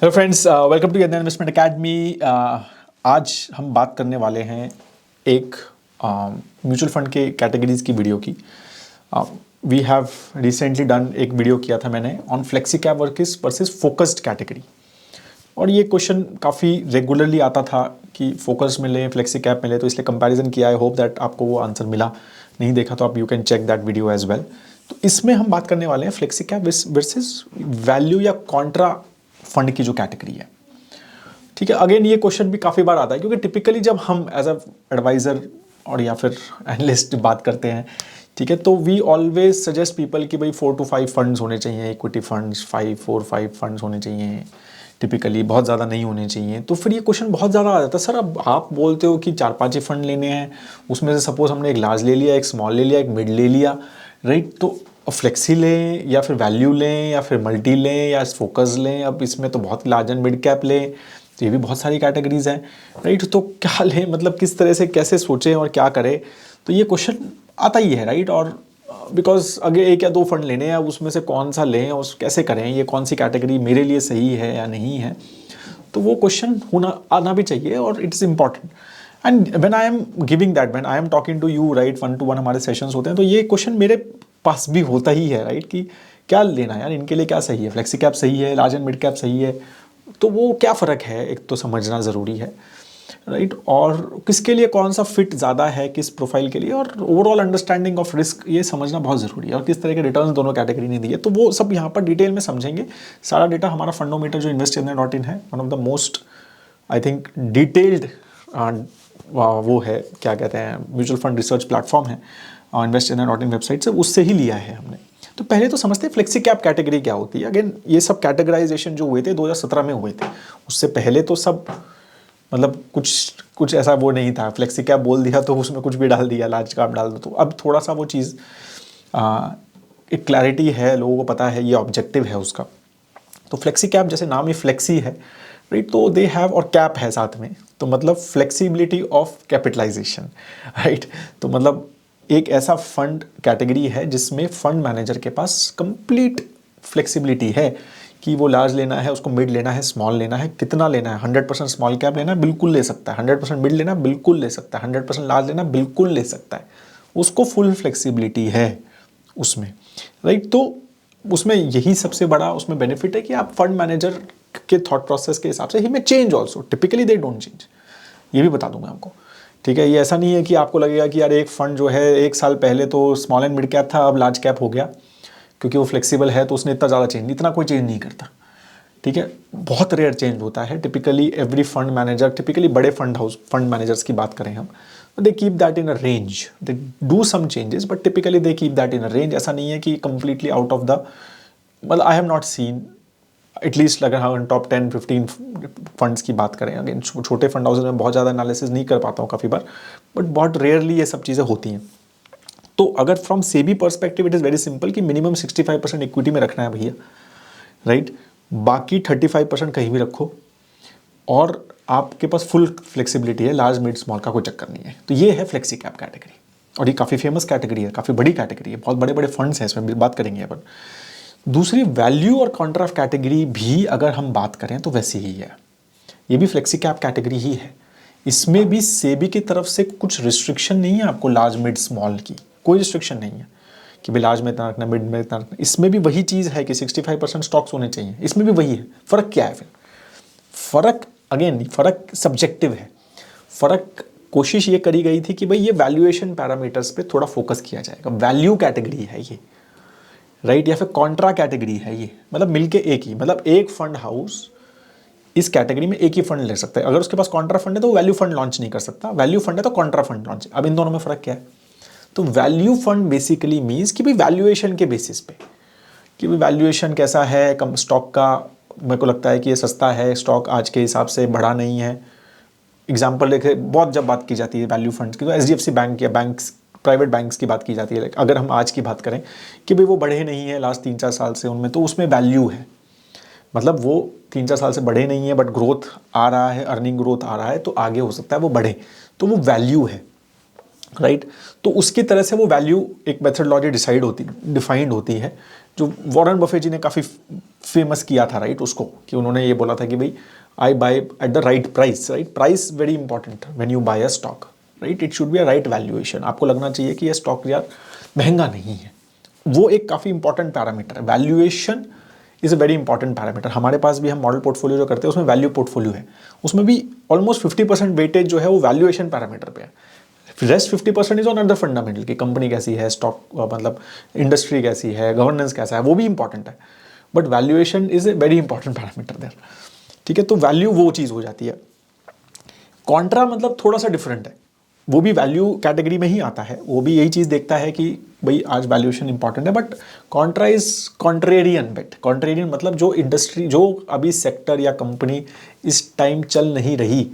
Hello friends, welcome to Yadnya investment academy. आज हम बात करने वाले हैं एक म्यूचुअल फंड के कैटेगरीज की वीडियो की। वी हैव रिसेंटली डन एक वीडियो किया था मैंने on flexi cap versus focused category, और ये क्वेश्चन काफ़ी रेगुलरली आता था कि फोकस मिले फ्लेक्सी कैप मिले, तो इसलिए कंपैरिजन किया। आई होप दैट आपको वो आंसर मिला। नहीं देखा तो आप you can check that video as well. तो इसमें हम बात करने वाले हैं फ्लेक्सी कैप वर्सेस वैल्यू या कॉन्ट्रा फंड की जो कैटेगरी है। ठीक है, अगेन ये क्वेश्चन भी काफ़ी बार आता है, क्योंकि टिपिकली जब हम एज अ एडवाइज़र और या फिर एनालिस्ट बात करते हैं, ठीक है, तो वी ऑलवेज सजेस्ट पीपल कि भाई 4 to 5 फंड्स होने चाहिए, इक्विटी फंड्स 4-5 फंड्स होने चाहिए टिपिकली, बहुत ज़्यादा नहीं होने चाहिए। तो फिर ये क्वेश्चन बहुत ज़्यादा आ जाता है, सर अब आप बोलते हो कि 4-5 ही फंड लेने हैं, उसमें से सपोज हमने एक लार्ज ले लिया, एक स्मॉल ले लिया, एक मिड ले लिया, राइट, तो फ्लेक्सी लें या फिर वैल्यू लें या फिर मल्टी लें या फोकस लें, अब इसमें तो बहुत लार्ज एंड मिड कैप लें, तो ये भी बहुत सारी कैटेगरीज हैं, राइट, तो क्या लें, मतलब किस तरह से कैसे सोचें और क्या करें, तो ये क्वेश्चन आता ही है, राइट। और बिकॉज अगर 1 या 2 फंड लेने हैं, अब उसमें से कौन सा लें और कैसे करें, ये कौन सी कैटेगरी मेरे लिए सही है या नहीं है, तो वो क्वेश्चन होना आना भी चाहिए और it's important. And when I am giving that, when I am talking to you, right, 1-to-1 हमारे सेशंस होते हैं, तो ये क्वेश्चन मेरे पास भी होता ही है, राइट, कि क्या लेना है यार, इनके लिए क्या सही है, फ्लेक्सी कैप सही है, लार्ज एंड मिड कैप सही है, तो वो क्या फ़र्क है, एक तो समझना ज़रूरी है, राइट, और किसके लिए कौन सा फिट ज़्यादा है, किस प्रोफाइल के लिए, और ओवरऑल अंडरस्टैंडिंग ऑफ रिस्क ये समझना बहुत ज़रूरी है, और किस तरह के रिटर्न दोनों कैटेगरी ने दिए, तो वो सब यहाँ पर डिटेल में समझेंगे। सारा डेटा हमारा फंडोमीटर जो investindia.in है, one of the most I think detailed वो है, क्या कहते हैं, म्यूचुअल फंड रिसर्च प्लेटफॉर्म है, investindia.in वेबसाइट से, उससे ही लिया है हमने। तो पहले तो समझते हैं फ्लेक्सी कैप कैटेगरी क्या होती है। अगेन ये सब कैटेगराइजेशन जो हुए थे 2017 में हुए थे, उससे पहले तो सब मतलब कुछ ऐसा वो नहीं था, फ्लेक्सी कैप बोल दिया तो उसमें कुछ भी डाल दिया, लार्ज कैप डाल दो, तो अब थोड़ा सा वो चीज़ एक क्लैरिटी है, लोगों को पता है ये ऑब्जेक्टिव है उसका। तो फ्लेक्सी कैप जैसे नाम ही फ्लेक्सी है, राइट, तो दे हैव, और कैप है साथ में, तो मतलब फ्लेक्सिबिलिटी ऑफ कैपिटलाइजेशन, राइट, तो मतलब एक ऐसा फंड कैटेगरी है जिसमें फंड मैनेजर के पास कंप्लीट फ्लेक्सिबिलिटी है कि वो लार्ज लेना है, उसको मिड लेना है, स्मॉल लेना है, कितना लेना है, 100% स्मॉल कैप लेना है, बिल्कुल ले सकता है, 100% मिड लेना बिल्कुल ले सकता है, 100% लार्ज लेना बिल्कुल ले सकता है, उसको फुल फ्लेक्सिबिलिटी है उसमें, राइट। तो उसमें यही सबसे बड़ा उसमें बेनिफिट है कि आप फंड मैनेजर के थॉट प्रोसेस के हिसाब से ही में change also, typically they don't change, ये भी बता दूंगा आपको, ठीक है। ये ऐसा नहीं है कि आपको लगेगा कि यार एक फंड जो है 1 साल पहले तो स्मॉल एंड मिड कैप था, अब लार्ज कैप हो गया, क्योंकि वो फ्लेक्सिबल है तो उसने इतना ज़्यादा चेंज, इतना कोई चेंज नहीं करता, ठीक है, बहुत रेयर चेंज होता है। Typically every fund manager, typically बड़े फंड मैनेजर्स की बात करें हम, they keep that in a range, they do some changes, but typically they keep that in a range. ऐसा नहीं है कि कंप्लीटली आउट ऑफ द, मतलब I have not seen at least, अगर हम टॉप 10-15 फंड्स की बात करें, अगेन छोटे फंड हाउसेज में बहुत ज़्यादा एनालिसिस नहीं कर पाता हूँ काफ़ी बार, बट बहुत रेयरली ये सब चीज़ें होती हैं। तो अगर from SEBI perspective it is very simple कि मिनिमम 65% इक्विटी में रखना है भैया, राइट, बाकी 35% कहीं भी रखो, और आपके पास फुल फ्लेक्सिबिलिटी है, लार्ज मिड स्मॉल का कोई चक्कर नहीं है। तो ये है फ्लेक्सी कैप कैटेगरी, और ये काफ़ी फेमस कैटेगरी है, काफ़ी बड़ी कैटेगरी है, बहुत बड़े बड़े फंड्स हैं, इसमें बात करेंगे अपन। दूसरी वैल्यू और कॉन्ट्रास्ट कैटेगरी भी अगर हम बात करें तो वैसी ही है, ये भी फ्लेक्सी कैप कैटेगरी ही है। इसमें भी सेबी की तरफ से कुछ रिस्ट्रिक्शन नहीं है आपको, लार्ज मिड स्मॉल की कोई रिस्ट्रिक्शन नहीं है कि भाई लार्ज में इतना रखना, मिड में इतना रखना। इसमें भी वही चीज़ है कि 65% स्टॉक्स होने चाहिए, इसमें भी वही है। फ़र्क क्या है फिर? फ़र्क अगेन, फ़र्क सब्जेक्टिव है। फ़र्क कोशिश ये करी गई थी कि भाई ये वैल्यूएशन पैरामीटर्स पे थोड़ा फोकस किया जाएगा, वैल्यू कैटेगरी है ये, राइट, या फिर कॉन्ट्रा कैटेगरी है ये, मतलब मिलके एक ही, मतलब एक फंड हाउस इस कैटेगरी में एक ही फंड ले सकता है। अगर उसके पास कॉन्ट्रा फंड है तो वो वैल्यू फंड लॉन्च नहीं कर सकता, वैल्यू फंड है तो कॉन्ट्रा फंड लॉन्च। अब इन दोनों में फ़र्क क्या है? तो वैल्यू फंड बेसिकली मीन्स कि भाई वैल्यूएशन के बेसिस पे, कि भाई वैल्यूएशन कैसा है कम स्टॉक का, मेरे को लगता है कि ये सस्ता है, स्टॉक आज के हिसाब से बढ़ा नहीं है। एग्जाम्पल देखे, बहुत जब बात की जाती है वैल्यू फंड्स की तो एचडीएफसी बैंक या बैंक्स, प्राइवेट बैंक्स की बात की जाती है। अगर हम आज की बात करें कि भाई वो बढ़े नहीं है लास्ट 3-4 साल से उनमें, तो उसमें वैल्यू है, मतलब वो 3-4 साल से बढ़े नहीं है बट ग्रोथ आ रहा है, अर्निंग ग्रोथ आ रहा है, तो आगे हो सकता है वो बढ़े, तो वो वैल्यू है। राइट तो उसकी तरह से वो वैल्यू एक मेथडोलॉजी डिफाइंड होती है, जो वॉरेन बफे जी ने काफ़ी फेमस किया था, राइट उसको, कि उन्होंने ये बोला था कि भाई I buy at the right price, right price very important when you buy a stock, right it should be a right valuation, आपको लगना चाहिए कि ये स्टॉक यार महंगा नहीं है, वो एक काफ़ी इंपॉर्टेंट पैरामीटर है। Valuation is a very important parameter. हमारे पास भी हम मॉडल पोर्टफोलियो जो करते हैं उसमें वैल्यू पोर्टफोलियो है, उसमें भी ऑलमोस्ट 50% वेटेज जो है वो वैल्यूएशन पैरामीटर पे है, rest 50% is on other fundamental, कि कंपनी कैसी है, स्टॉक मतलब इंडस्ट्री कैसी है, गवर्नेंस कैसा है, वो भी इंपॉर्टेंट है, but valuation is a very important parameter there. ठीक है, तो वैल्यू वो चीज़ हो जाती है। कॉन्ट्रा मतलब थोड़ा सा डिफरेंट है, वो भी वैल्यू कैटेगरी में ही आता है, वो भी यही चीज़ देखता है कि भाई आज वैल्यूएशन इंपॉर्टेंट है, but contra is contrarian bet. Contrarian मतलब जो इंडस्ट्री, जो अभी सेक्टर या कंपनी इस टाइम चल नहीं रही,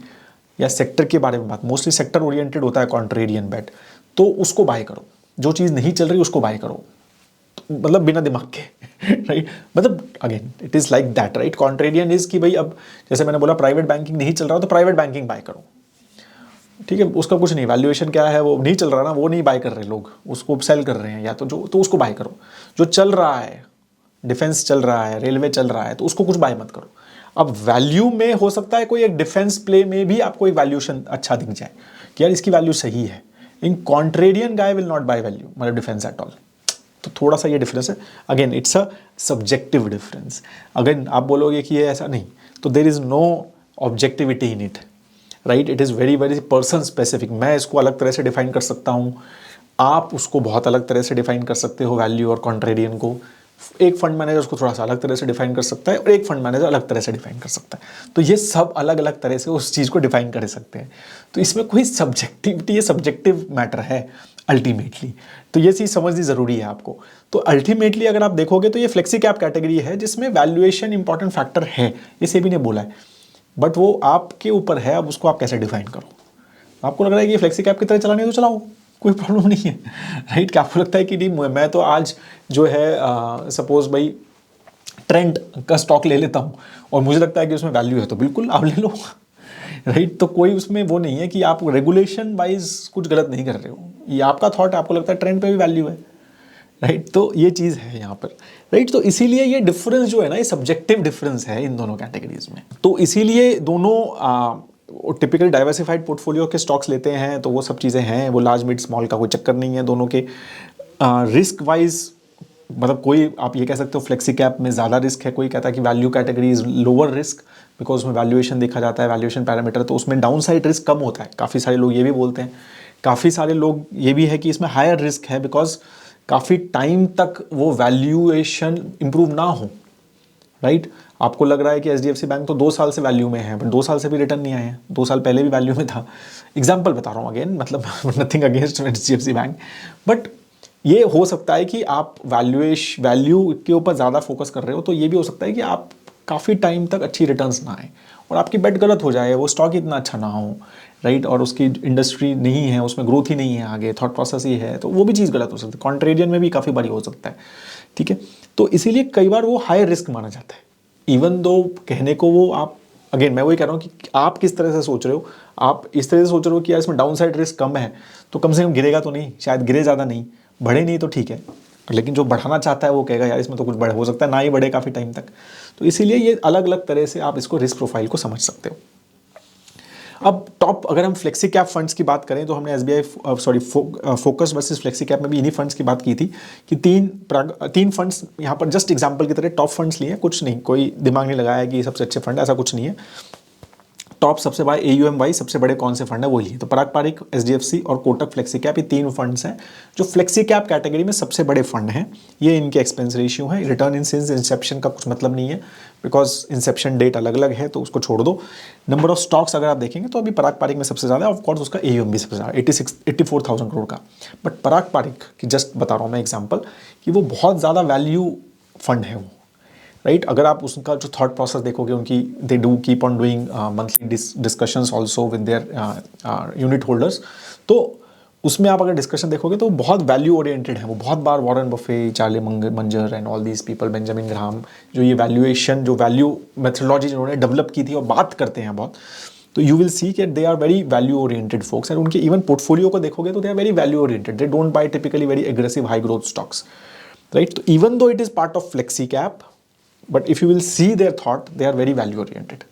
या सेक्टर के बारे में बात, मोस्टली सेक्टर ओरिएंटेड होता है कॉन्ट्रेरियन बेट, तो उसको बाय करो। जो चीज़ नहीं चल रही उसको बाय करो, मतलब बिना दिमाग के राइट मतलब again it is like that, right. Contrarian is कि भाई अब जैसे मैंने बोला प्राइवेट बैंकिंग नहीं चल रहा तो प्राइवेट बैंकिंग बाय करो, ठीक है, उसका कुछ नहीं, वैल्यूएशन क्या है वो नहीं चल रहा ना, वो नहीं बाय कर रहे लोग, उसको सेल कर रहे हैं, या तो जो तो उसको बाय करो। जो चल रहा है, डिफेंस चल रहा है, रेलवे चल रहा है, तो उसको कुछ बाय मत करो। अब वैल्यू में हो सकता है कोई एक डिफेंस प्ले में भी आपको एक वैल्यूएशन अच्छा दिख जाए कि यार इसकी वैल्यू सही है, इन contrarian guy will not buy value मतलब डिफेंस एट ऑल। तो थोड़ा सा ये डिफरेंस है, again it's a subjective difference. Again आप बोलोगे कि ये ऐसा नहीं, तो there is no objectivity in it, right, it is very very person specific. मैं इसको अलग तरह से डिफाइन कर सकता हूँ, आप उसको बहुत अलग तरह से डिफाइन कर सकते हो वैल्यू और कॉन्ट्रेरियन को। एक फंड मैनेजर उसको थोड़ा सा अलग तरह से डिफाइन कर सकता है और एक फंड मैनेजर अलग तरह से डिफाइन कर सकता है, तो ये सब अलग अलग तरह से उस चीज़ को डिफाइन कर सकते हैं। तो इसमें कोई सब्जेक्टिविटी, ये सब्जेक्टिव मैटर है अल्टीमेटली, तो ये चीज़ समझनी ज़रूरी है आपको। तो अल्टीमेटली अगर आप देखोगे तो ये फ्लेक्सी कैप कैटेगरी है जिसमें वैल्यूएशन इंपॉर्टेंट फैक्टर है, ये सेबी ने बोला है, बट वो आपके ऊपर है, अब उसको आप कैसे डिफाइन करो। आपको लग रहा है कि फ्लेक्सी कैप की तरह चलानी है तो चलाओ, कोई प्रॉब्लम नहीं है, राइट। क्या आपको लगता है कि नहीं मैं तो आज जो है सपोज भाई ट्रेंड का स्टॉक ले लेता हूँ और मुझे लगता है कि उसमें वैल्यू है, तो बिल्कुल आप ले लो राइट। तो कोई उसमें वो नहीं है कि आप रेगुलेशन वाइज कुछ गलत नहीं कर रहे हो, ये आपका थॉट है, आपको लगता है ट्रेंड पे भी वैल्यू है, राइट। तो ये चीज़ है यहाँ पर, राइट। तो इसीलिए ये डिफरेंस जो है ना, ये सब्जेक्टिव डिफरेंस है इन दोनों कैटेगरीज में। तो इसीलिए दोनों टिपिकल डाइवर्सिफाइड पोर्टफोलियो के स्टॉक्स लेते हैं, तो वो सब चीज़ें हैं, वो लार्ज मिड स्मॉल का कोई चक्कर नहीं है दोनों के। रिस्क वाइज मतलब कोई आप ये कह सकते हो फ्लेक्सी कैप में ज़्यादा रिस्क है, कोई कहता है कि value category is lower risk because उसमें वैल्यूएशन देखा जाता है, वैल्यूएशन पैरामीटर, तो उसमें डाउन साइड रिस्क कम होता है। काफ़ी सारे लोग ये भी बोलते हैं, काफ़ी सारे लोग ये भी है कि इसमें हायर रिस्क है बिकॉज काफ़ी टाइम तक वो वैल्यूएशन इंप्रूव ना हो, राइट। आपको लग रहा है कि एचडीएफसी बैंक तो 2 साल से वैल्यू में है, बट 2 साल से भी रिटर्न नहीं आए हैं, 2 साल पहले भी वैल्यू में था। एग्जाम्पल बता रहा हूँ अगेन, मतलब nothing against HDFC bank, but ये हो सकता है कि आप वैल्यू के ऊपर ज़्यादा फोकस कर रहे हो, तो ये भी हो सकता है कि आप काफ़ी टाइम तक अच्छी रिटर्न्स ना आए और आपकी बेट गलत हो जाए, वो स्टॉक इतना अच्छा ना हो, राइट, और उसकी इंडस्ट्री नहीं है, उसमें ग्रोथ ही नहीं है, आगे थॉट प्रोसेस ही है, तो वो भी चीज़ गलत हो सकती है। कॉन्ट्रेरियन में भी काफ़ी बारी हो सकता है, ठीक है। तो इसीलिए कई बार वो हाई रिस्क माना जाता है, इवन दो कहने को वो आप, अगेन मैं वही कह रहा हूँ कि आप किस तरह से सोच रहे हो। आप इस तरह से सोच रहे हो कि यार इसमें डाउन साइड रिस्क कम है, तो कम से कम गिरेगा तो नहीं, शायद गिरे ज़्यादा नहीं, बढ़े नहीं तो ठीक है, लेकिन जो बढ़ाना चाहता है वो कहेगा यार इसमें तो कुछ बढ़ हो सकता है ना ही बढ़े काफ़ी टाइम तक। तो इसीलिए ये अलग अलग तरह से आप इसको रिस्क प्रोफाइल को समझ सकते हो। अब टॉप अगर हम फ्लेक्सी कैप फंड्स की बात करें तो हमने SBI focus versus flexi cap में भी इन्हीं फंड्स की बात की थी कि तीन फंड्स यहाँ पर जस्ट एग्जांपल की तरह टॉप फंड्स लिए, कुछ नहीं, कोई दिमाग नहीं लगाया कि ये सबसे अच्छे फंड, ऐसा कुछ नहीं है। टॉप सबसे बड़ा AUM वाइज सबसे बड़े कौन से फंड है वो लिए, तो पराग पारिक, HDFC और कोटक फ्लेक्सी कैप, ये 3 फंड्स हैं जो फ्लेक्सी कैप कैटेगरी में सबसे बड़े फंड हैं। ये इनके एक्सपेंस रेशियो है, रिटर्न इन सिंस इंसेप्शन का कुछ मतलब नहीं है बिकॉज इंसेप्शन डेट अलग अलग है, तो उसको छोड़ दो। नंबर ऑफ स्टॉक्स अगर आप देखेंगे तो अभी पराग पारिक में सबसे ज़्यादा है, ऑफकोर्स उसका AUM भी सबसे ज़्यादा 84,000 करोड़ का। बट पराग पारिक की जस्ट बता रहा हूँ मैं एग्जाम्पल कि वो बहुत ज़्यादा वैल्यू फंड है वो, राइट। अगर आप उसका जो थॉट प्रोसेस देखोगे उनकी, they do keep on doing monthly discussions also with their unit holders, तो उसमें आप अगर डिस्कशन देखोगे तो बहुत वैल्यू ओरिएंटेड है वो। बहुत बार वॉरेन बफे, चार्ली मंजर and all these people, Benjamin Graham, जो ये वैल्यूएशन, जो वैल्यू मेथडोलॉजी जिन्होंने डेवलप की थी और बात करते हैं बहुत, तो यू विल सी कि they are very value oriented folks and उनके इवन पोर्टफोलियो को देखोगे तो they are very value oriented, they don't buy typically very aggressive high growth stocks, right. तो even though it is part of flexi cap, but if you will see their thought, they are very value oriented,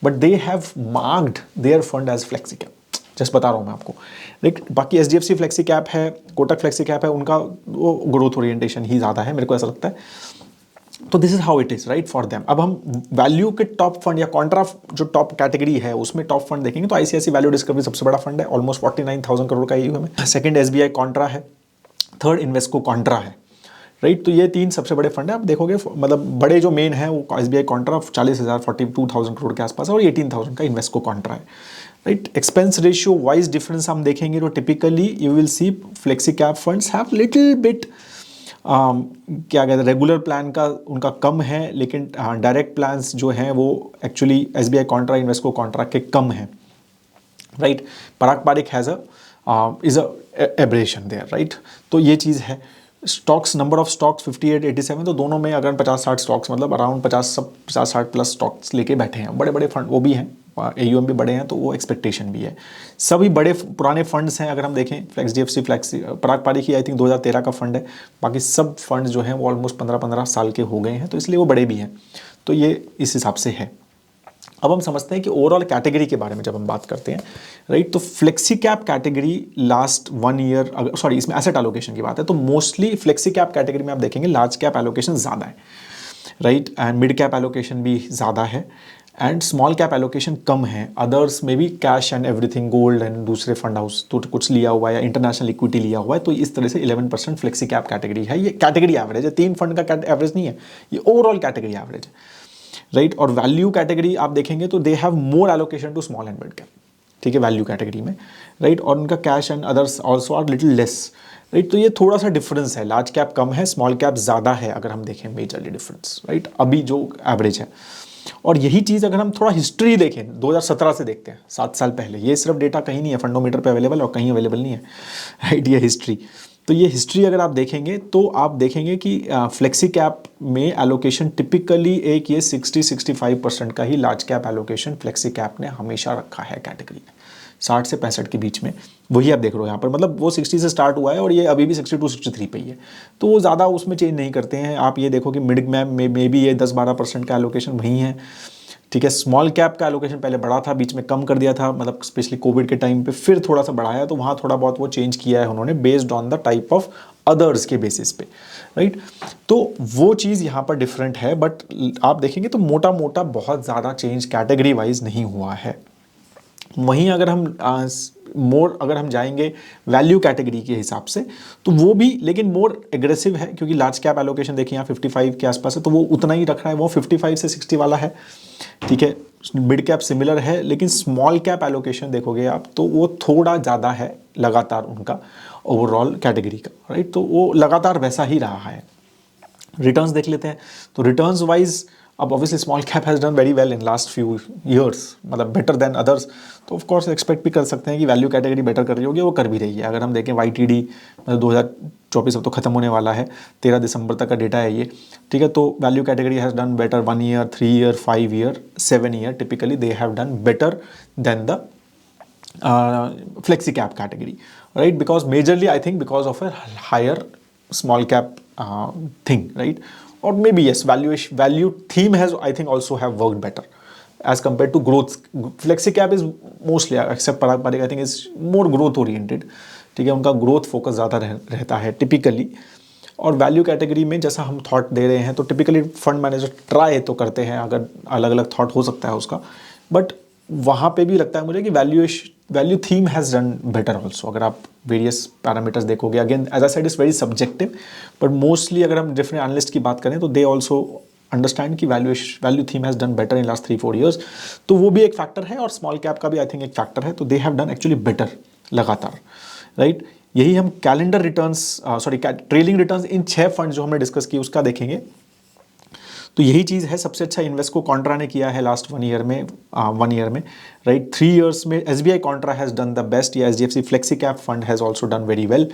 but they have marked their fund as flexi cap. Just बता रहा हूँ मैं आपको, right. बाकी HDFC flexi cap है, Kotak flexi cap है, उनका वो ग्रोथ ओरिएंटेशन ही ज़्यादा है, मेरे को ऐसा लगता है. तो this is how it is, right, for them. अब हम वैल्यू के टॉप फंड या कॉन्ट्रा जो टॉप कैटेगरी है उसमें टॉप फंड देखेंगे तो आईसीआईसी वैल्यू डिस्कवरी सबसे बड़ा फंड है, ऑलमोस्ट 49,000 करोड़ का AUM है. सेकंड एसबीआई कॉन्ट्रा है, थर्ड इन्वेस्को कॉन्ट्रा है, राइट. तो ये तीन सबसे बड़े फंड है. आप देखोगे मतलब बड़े जो मेन है वो एसबीआई कॉन्ट्रा 40,000 42,000 करोड़ के आसपास है और 18,000 का इन्वेस्को कॉन्ट्रा है, right. Expense ratio wise difference हम देखेंगे तो typically you will see flexi cap funds have little bit क्या कहते हैं रेगुलर प्लान का उनका कम है, लेकिन डायरेक्ट प्लान्स जो हैं वो actually SBI contra Invesco contra के कम हैं, right. Parag Parikh has is a aberration there, right. तो ये चीज़ है. स्टॉक्स, नंबर ऑफ स्टॉक्स 58 87, तो दोनों में अगर 50-60 स्टॉक्स मतलब अराउंड 50-60 प्लस स्टॉक्स लेके बैठे हैं. बड़े बड़े फंड वो भी हैं, AUM भी बड़े हैं, तो वो एक्सपेक्टेशन भी है. सभी बड़े पुराने फंड्स हैं. अगर हम देखें एचडीएफसी फ्लेक्सी पराग पारिक ही आई थिंक 2013 का फंड है, बाकी सब फंड्स जो हैं वो ऑलमोस्ट 15-15 साल के हो गए हैं, तो इसलिए वो बड़े भी हैं. तो ये इस हिसाब से है. अब हम समझते हैं कि ओवरऑल कैटेगरी के बारे में जब हम बात करते हैं, राइट. तो flexi cap category last 1 year, sorry इसमें एसेट एलोकेशन की बात है, तो मोस्टली फ्लेक्सी कैप कैटेगरी में आप देखेंगे लार्ज कैप एलोकेशन ज़्यादा है, right. And mid cap allocation भी ज़्यादा है एंड स्मॉल कैप एलोकेशन कम है. अदर्स में भी cash and everything, gold and दूसरे फंड हाउस तो कुछ लिया हुआ है या इंटरनेशनल इक्विटी लिया हुआ है. तो इस तरह से 11% फ्लेक्सी कैप कैटेगरी है. ये कैटेगरी एवरेज है, 3 फंड का एवरेज नहीं है, ये ओवरऑल कैटेगरी एवरेज है, राइट. और वैल्यू कैटेगरी आप देखेंगे तो they have more allocation to small and mid cap, ठीक है, वैल्यू कैटेगरी में, राइट. और उनका cash and others also are little less, right. तो ये थोड़ा सा डिफरेंस है. लार्ज कैप कम है, स्मॉल कैप ज़्यादा है अगर हम देखें मेजरली डिफरेंस, राइट. अभी जो एवरेज है. और यही चीज़ अगर हम थोड़ा हिस्ट्री देखें 2017 से देखते हैं, 7 साल पहले, ये सिर्फ डेटा कहीं नहीं है फंडोमीटर पे अवेलेबल और कहीं अवेलेबल नहीं है, राइट. ये हिस्ट्री, तो ये हिस्ट्री अगर आप देखेंगे तो आप देखेंगे कि फ्लेक्सी कैप में एलोकेशन टिपिकली एक ये 60-65% का ही large cap allocation flexi cap ने हमेशा रखा है कैटेगरी में, 60 से 65 के बीच में. वही आप देख रहे हो यहाँ पर, मतलब वो 60 से स्टार्ट हुआ है और ये अभी भी 62-63 पे ही है, तो वो ज़्यादा उसमें चेंज नहीं करते हैं. आप ये देखो कि मिड में भी ये 10-12% का एलोकेशन वही है, ठीक है. स्मॉल कैप का एलोकेशन पहले बढ़ा था, बीच में कम कर दिया था, मतलब स्पेशली कोविड के टाइम पे, फिर थोड़ा सा बढ़ाया, तो वहाँ थोड़ा बहुत वो चेंज किया है उन्होंने based on the type of others के बेसिस पे, राइट. तो वो चीज़ यहाँ पर डिफरेंट है, बट आप देखेंगे तो मोटा मोटा बहुत ज़्यादा चेंज कैटेगरी वाइज नहीं हुआ है. वहीं अगर हम जाएंगे वैल्यू कैटेगरी के हिसाब से तो वो भी लेकिन मोर एग्रेसिव है, क्योंकि लार्ज कैप एलोकेशन देखिए यहाँ 55 के आसपास है, तो वो उतना ही रख रहा है, वो 55 से 60 वाला है, ठीक है. मिड कैप सिमिलर है, लेकिन स्मॉल कैप एलोकेशन देखोगे आप तो वो थोड़ा ज़्यादा है लगातार उनका ओवरऑल कैटेगरी का, राइट. तो वो लगातार वैसा ही रहा है. रिटर्न्स देख लेते हैं, तो रिटर्न्स वाइज अब obviously small cap has done very well in last few years, मतलब बेटर देन अदर्स, तो ऑफ कोर्स एक्सपेक्ट भी कर सकते हैं कि वैल्यू कैटेगरी बेटर कर रही होगी, वो कर भी रही है. अगर हम देखें YTD मतलब 2024 अब तो खत्म होने वाला है, 13 दिसंबर तक का डेटा है ये, ठीक है. तो value category has done better 1 year, 3 year, 5 year, 7 year, typically they have done better than the flexi cap category, right? Because majorly I think because of a higher small cap thing, right? Or maybe yes, value theme has I think also have worked better as compared to growth. Flexi cap is mostly except Parag Parikh I think is more growth oriented, ठीक है. उनका growth focus ज़्यादा रहता है typically. और value category में जैसा हम थॉट दे रहे हैं तो टिपिकली फंड मैनेजर ट्राई तो करते हैं, अगर अलग अलग थॉट हो सकता है उसका, बट वहाँ पे भी लगता है मुझे कि value theme has done better also. अगर आप वेरियस पैरामीटर्स देखोगे, again as I said is very subjective, but mostly अगर हम डिफरेंट एनालिस्ट की बात करें तो दे ऑल्सो अंडरस्टैंड कि value theme has done better in last 3-4 years. तो वो भी एक फैक्टर है और स्मॉल कैप का भी आई थिंक एक फैक्टर है. तो they have done actually better लगातार, राइट. यही हम calendar returns trailing returns in 6 fund जो हमने डिस्कस किए उसका देखेंगे तो यही चीज़ है. सबसे अच्छा इन्वेस्को कॉन्ट्रा ने किया है लास्ट 1 ईयर में, राइट. 3 ईयर्स में SBI contra has done the best, या HDFC flexi cap fund has also done very well,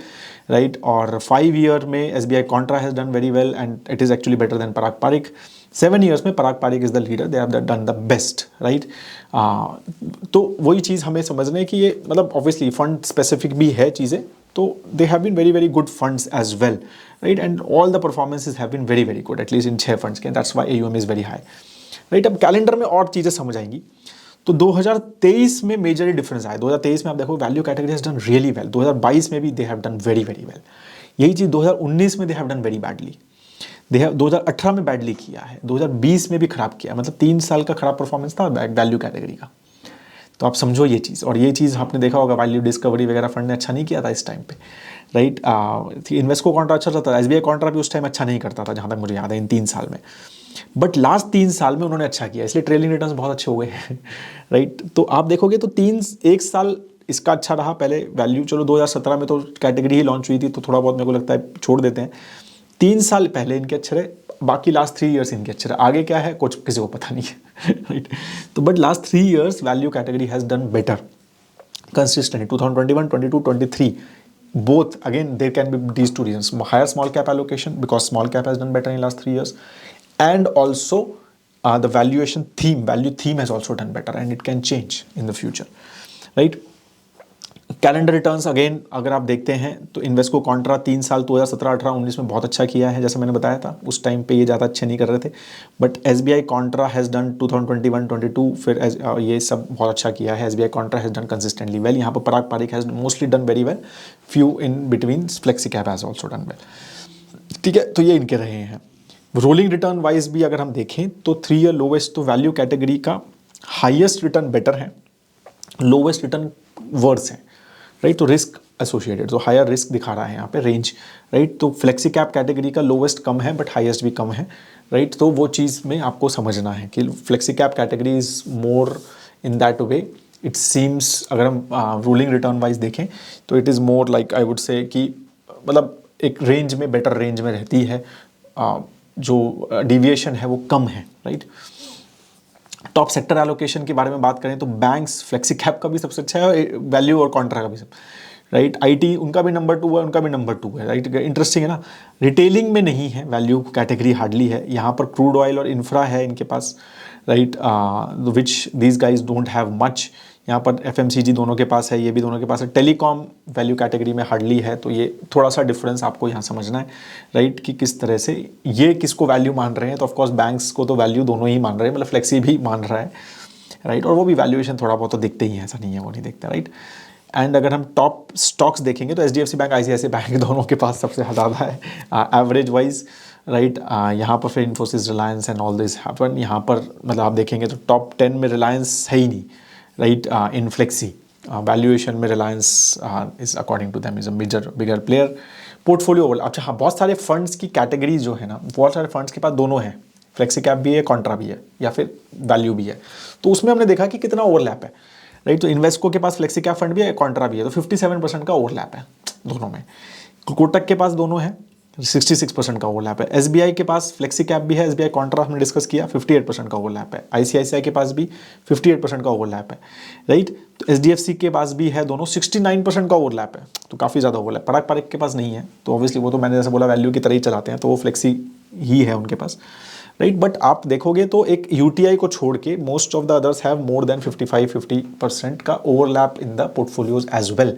right. और 5 ईयर में SBI contra has done very well and it is actually better than Parag Parikh. 7 years में Parag Parikh is the leader, they have done the best, right. तो वही चीज़ हमें समझना है कि ये मतलब ऑब्वियसली फंड स्पेसिफिक भी है चीज़ें, तो they have been very very good funds as well, right, and all the performances have been very very good, at least in 6 funds के, that's why AUM is very high, right. अब calendar में और चीज़ें समझ आएंगी। तो 2023 में मेजरली डिफरेंस आया। 2023 में आप देखो value category has done really well, 2022 में भी दे have done very very well. यही चीज़ 2019 में दे have done very badly, they have 2018 में बैडली किया है, 2020 में भी खराब किया, मतलब 3 साल का खराब परफॉर्मेंस था वैल्यू कैटेगरी का। तो आप समझो ये चीज़, और ये चीज़ आपने देखा होगा वैल्यू डिस्कवरी वगैरह फंड ने अच्छा नहीं किया था इस टाइम पे, राइट। इन्वेस्को कॉन्ट्रा अच्छा चलता था, SBI कॉन्ट्रा भी उस टाइम अच्छा नहीं करता था जहाँ तक मुझे याद है इन 3 साल में, बट लास्ट 3 साल में उन्होंने अच्छा किया, इसलिए ट्रेलिंग रिटर्न्स बहुत अच्छे हो गए हैं, राइट। तो आप देखोगे तो 1 साल इसका अच्छा रहा पहले वैल्यू, चलो 2017 में तो कैटेगरी ही लॉन्च हुई थी तो थोड़ा बहुत मेरे को लगता है छोड़ देते हैं। 3 साल पहले इनके अच्छे रहे, बाकी लास्ट 3 ईयर्स इनके अच्छे रहे, आगे क्या है कुछ किसी को पता नहीं है, राइट। तो but last 3 years value category has done better consistently, 2021, 22, 23 both. Again there can be these two reasons: higher small cap allocation because small cap has done better in last 3 years, and also the value theme has also done better, and it can change in the future, right. Calendar returns again अगर आप देखते हैं तो Invesco Contra 3 साल 2017, 18, 19 में बहुत अच्छा किया है, जैसे मैंने बताया था उस टाइम पे ये ज़्यादा अच्छे नहीं कर रहे थे, but SBI contra has done 2021, 22 फिर ये सब बहुत अच्छा किया है। SBI contra has done consistently well. यहाँ पर Parag Parikh has mostly done very well, few in between, flexi cap has also done well, ठीक है। तो ये इनके रहे हैं। रोलिंग रिटर्न वाइज भी अगर हम देखें तो 3 ईयर लोवेस्ट तो वैल्यू कैटेगरी का, हाइएस्ट रिटर्न बेटर है, लोवेस्ट रिटर्न वर्स है, राइट। तो रिस्क एसोसिएटेड, तो हायर रिस्क दिखा रहा है यहाँ पे रेंज, राइट। तो फ्लेक्सी कैप कैटेगरी का लोवेस्ट कम है बट हाईएस्ट भी कम है, राइट। तो वो चीज़ में आपको समझना है कि flexi cap category is more in that way it seems. अगर हम रूलिंग रिटर्न वाइज देखें तो it is more like I would say कि मतलब एक रेंज में, बेटर रेंज में रहती है, जो डिविएशन है वो कम है, राइट। टॉप सेक्टर एलोकेशन के बारे में बात करें तो बैंक्स, फ्लेक्सी कैप का भी सबसे अच्छा है, वैल्यू और कॉन्ट्रा का भी सब, राइट। IT उनका भी नंबर 2 है, उनका भी नंबर 2 है, राइट। इंटरेस्टिंग है ना। रिटेलिंग में नहीं है वैल्यू कैटेगरी, हार्डली है यहाँ पर। क्रूड ऑयल और इंफ्रा है इनके पास, right, which these guys don't have much. यहाँ पर FMCG दोनों के पास है, ये भी दोनों के पास है। टेलीकॉम वैल्यू कैटेगरी में हार्डली है, तो ये थोड़ा सा डिफरेंस आपको यहाँ समझना है, राइट, कि किस तरह से ये किसको वैल्यू मान रहे हैं। तो ऑफकोर्स बैंक्स को तो वैल्यू दोनों ही मान रहे हैं, मतलब फ्लेक्सी भी मान रहा है, राइट। और वो भी वैल्यूएशन थोड़ा बहुत तो दिखते ही है, ऐसा नहीं है वो नहीं दिखता, राइट। एंड अगर हम टॉप स्टॉक्स देखेंगे तो HDFC बैंक, ICICI बैंक दोनों के पास सबसे ज़्यादा है एवरेज वाइज, राइट। यहाँ पर फिर Infosys, Reliance and all this happen. यहाँ पर मतलब आप देखेंगे तो टॉप 10 में रिलायंस है ही नहीं, राइट। इन फ्लेक्सी वैल्यूएशन में Reliance is according to them is a bigger player. Portfolio overlap, अच्छा हाँ, बहुत सारे फंड्स की कैटेगरी जो है ना, बहुत सारे फंड्स के पास दोनों हैं, फ्लेक्सी कैप भी है, कॉन्ट्रा भी है, या फिर वैल्यू भी है। तो उसमें हमने देखा कि कितना ओवरलैप है, राइट। तो इन्वेस्को के पास फ्लेक्सी कैप फंड भी है, कॉन्ट्रा भी है, तो 57% का ओवरलैप है दोनों में। कोटक के पास दोनों है, 66% का ओवरलैप है। SBI के पास फ्लेक्सी कैप भी है, SBI कॉन्ट्रा हमने डिस्कस किया, 58% का ओवरलैप है। ICICI के पास भी 58% का ओवरलैप है, राइट। तो HDFC के पास भी है दोनों, 69% का ओवरलैप है, तो काफ़ी ज़्यादा ओवरलैप। पराग पारिक के पास नहीं है, तो ऑब्वियसली वो तो मैंने जैसे बोला वैल्यू की तरह ही चलाते हैं, तो वो फ्लेक्सी ही है उनके पास, राइट। बट आप देखोगे तो एक UTI को छोड़ के most of the others have more than 55-50% का overlap in the portfolios as well,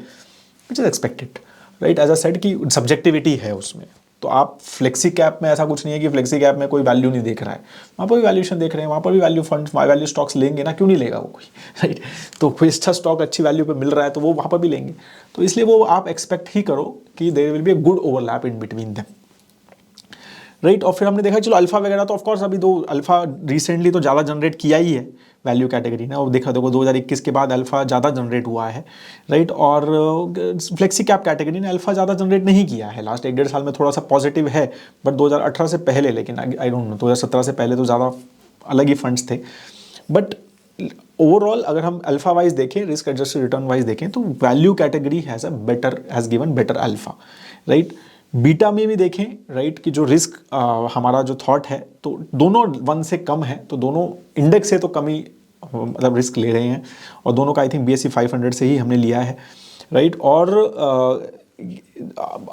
which is expected, right. As a said कि सब्जेक्टिविटी है उसमें। तो आप फ्लेक्सी कैप में ऐसा कुछ नहीं है कि फ्लेक्सी कैप में कोई वैल्यू नहीं देख रहा है, वहाँ पर भी वैल्यूएशन देख रहे हैं, वहाँ पर भी वैल्यू फंड, वैल्यू स्टॉक्स लेंगे ना, क्यों नहीं लेगा वो कोई, राइट। तो कोई अच्छा स्टॉक अच्छी वैल्यू पे मिल रहा है तो वो वहाँ पर भी लेंगे। तो इसलिए वो आप एक्सपेक्ट ही करो कि there will be a good overlap in between them, right. और फिर हमने देखा चलो अल्फा वगैरह तो ऑफकोर्स अभी दो अल्फा रिसेंटली तो ज़्यादा जनरेट किया ही है वैल्यू कैटेगरी ने, और देखो 2021 के बाद अल्फा ज़्यादा जनरेट हुआ है, राइट। और फ्लेक्सी कैप कैटेगरी ने अल्फा ज़्यादा जनरेट नहीं किया है, लास्ट 1-1.5 साल में थोड़ा सा पॉजिटिव है, बट 2018 से पहले, लेकिन आई डोंट नो 2017 से पहले तो ज़्यादा अलग ही फंड्स थे। बट ओवरऑल अगर हम अल्फा वाइज देखें, रिस्क एडजस्टेड रिटर्न वाइज देखें, तो value category has given better alpha, right. Beta में भी देखें, राइट, कि जो रिस्क हमारा जो थॉट है तो दोनों 1 से कम है, तो दोनों इंडेक्स से तो कम ही मतलब रिस्क ले रहे हैं, और दोनों का आई थिंक BSE 500 से ही हमने लिया है, राइट। और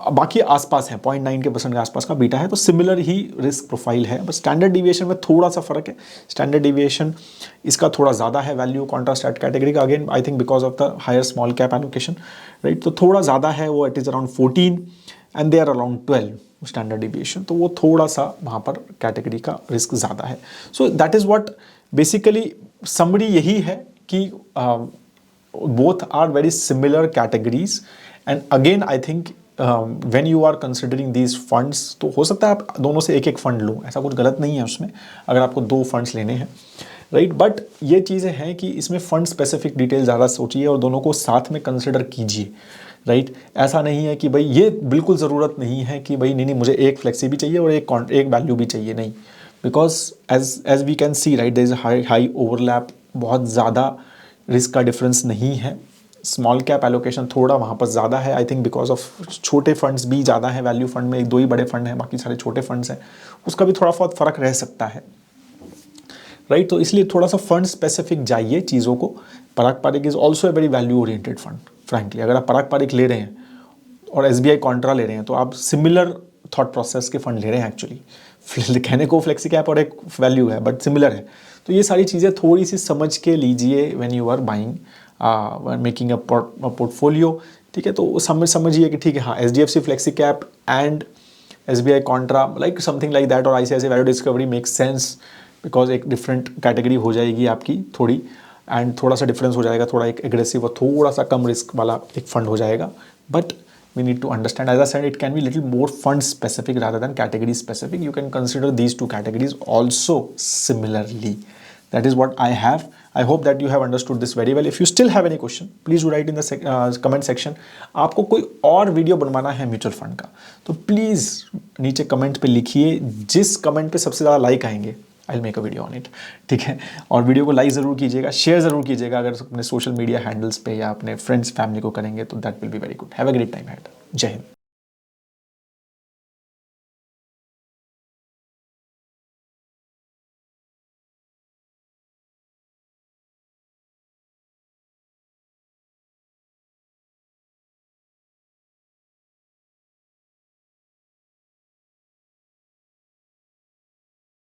बाकी आसपास है, 0.9% के आसपास का बीटा है, तो सिमिलर ही रिस्क प्रोफाइल है, बस स्टैंडर्ड डिविएशन में थोड़ा सा फर्क है। स्टैंडर्ड डिविएशन इसका थोड़ा ज़्यादा है वैल्यू कॉन्ट्रास्ट कैटेगरी का, again I think because of the higher small cap allocation, right, तो थोड़ा ज़्यादा है वो, it is around 14 and they are around 12 standard deviation, तो वो थोड़ा सा वहाँ पर कैटेगरी का रिस्क ज़्यादा है। So that is what basically summary यही है कि both are very similar categories and again I think when you are considering these funds, तो हो सकता है आप दोनों से एक एक फंड लो, ऐसा कुछ गलत नहीं है उसमें अगर आपको 2 फंड्स लेने हैं, राइट, बट ये चीज़ें हैं कि इसमें फंड स्पेसिफिक डिटेल ज़्यादा सोचिए और दोनों को साथ में कंसिडर कीजिए, राइट। ऐसा नहीं है कि भाई ये बिल्कुल ज़रूरत नहीं है कि भाई नहीं मुझे एक फ्लेक्सी भी चाहिए और एक वैल्यू भी चाहिए, नहीं, because as we can see, right, there is high overlap, बहुत ज़्यादा रिस्क का डिफरेंस नहीं है। स्मॉल कैप एलोकेशन थोड़ा वहाँ पर ज़्यादा है, आई थिंक बिकॉज ऑफ छोटे फंड्स भी ज़्यादा हैं वैल्यू फंड में, 2 ही बड़े फंड हैं, बाकी सारे छोटे फंड्स हैं, उसका भी थोड़ा बहुत फ़र्क रह सकता है, राइट। तो इसलिए थोड़ा सा फंड स्पेसिफिक जाइए चीज़ों को। Parag Parikh is also a very value oriented fund, frankly अगर आप पराग पारिक ले रहे हैं और SBI कॉन्ट्रा ले रहे हैं तो आप सिमिलर थॉट प्रोसेस के फंड ले रहे हैं एक्चुअली। कहने को फ्लेक्सी कैप और एक वैल्यू है बट सिमिलर है, तो ये सारी चीज़ें थोड़ी सी समझ के लीजिए when you are buying making a portfolio, ठीक है। तो समझिए कि ठीक है, हाँ, HDFC flexi cap and SBI contra like something like that और ICICI value discovery makes sense, because एक डिफरेंट कैटेगरी हो जाएगी आपकी थोड़ी, एंड थोड़ा सा डिफरेंस हो जाएगा, थोड़ा एक एग्रेसिव और थोड़ा सा कम रिस्क वाला एक फंड हो जाएगा, but we need to understand, as I said, it can be little more fund specific rather than category specific. You can consider these 2 categories also similarly. That is what I have. I hope that you have understood this very well. If you still have any question, please do write in the comment section. आपको कोई और video बनवाना है mutual fund का तो please नीचे comment पे लिखिए, जिस कमेंट पे सबसे ज़्यादा लाइक आएंगे I make a video on it, ठीक है। और वीडियो को लाइक ज़रूर कीजिएगा, शेयर ज़रूर कीजिएगा, अगर अपने सोशल मीडिया हैंडल्स पे या अपने फ्रेंड्स फैमिली को करेंगे तो that will be very good. Have a great time had. जय हिंद।